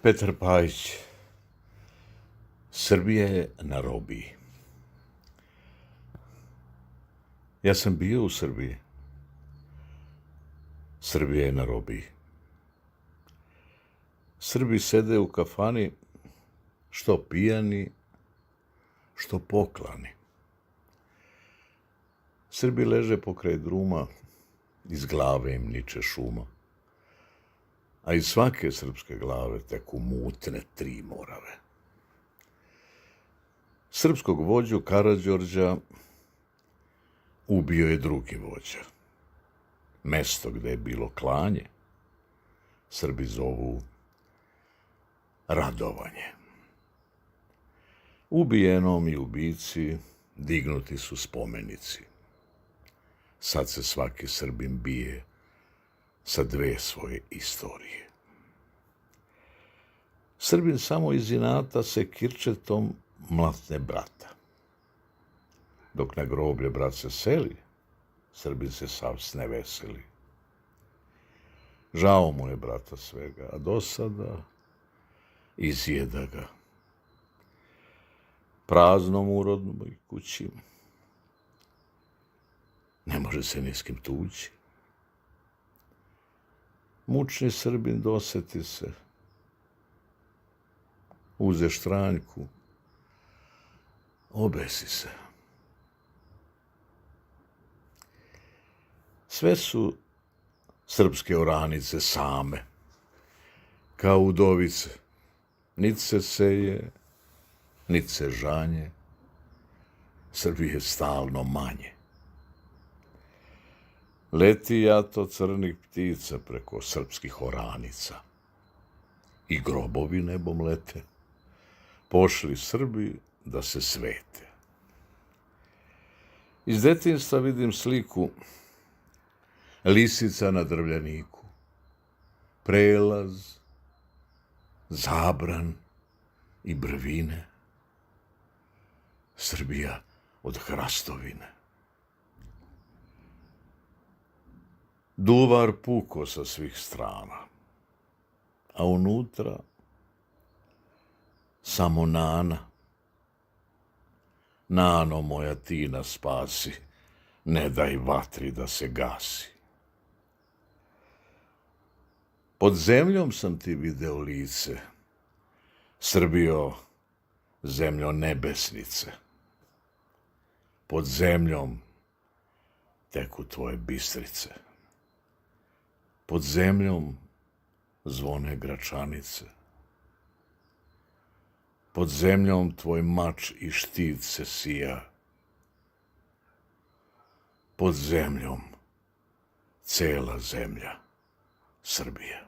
Petar Pajić, Srbija je na robiji. Ja sam bio u Srbiji. Srbija je na robiji. Srbi sede u kafani, što pijani, što poklani. Srbi leže pokraj druma, iz glave im niče šuma, a iz svake srpske glave teku mutne 3 morave. Srpskog vođu Karađorđa ubio je drugi vođa. Mesto gde je bilo klanje Srbi zovu Radovanje. Ubijenom i ubici dignuti su spomenici. Sad se svaki Srbin bije sa 2 svoje istorije. Srbin samo iz inata se kirčetom mlatne brata. Dok na groblje brat se seli, Srbin se sav sneveseli. Žao mu je brata svega, a dosada izjeda ga. Praznom urodnoj kući ne može se ni s kim tući. Mučni Srbin doseti se, uze štranjku, obesi se. Sve su srpske oranice same, kao udovice. Nit se seje, nit se žanje, Srbije stalno manje. Leti jato crnih ptica preko srpskih oranica i grobovi nebom lete, pošli Srbi da se svete. Iz detinjstva vidim sliku lisica na drvljaniku, prelaz, zabran i brvine, Srbija od hrastovine. Duvar puko sa svih strana, a unutra samo nana. Nano moja ti nas spasi, ne daj vatri da se gasi. Pod zemljom sam ti video lice, Srbijo, zemljo nebesnice. Pod zemljom teku tvoje bistrice. Pod zemljom zvone Gračanice. Pod zemljom tvoj mač i štit se sija. Pod zemljom cela zemlja Srbija.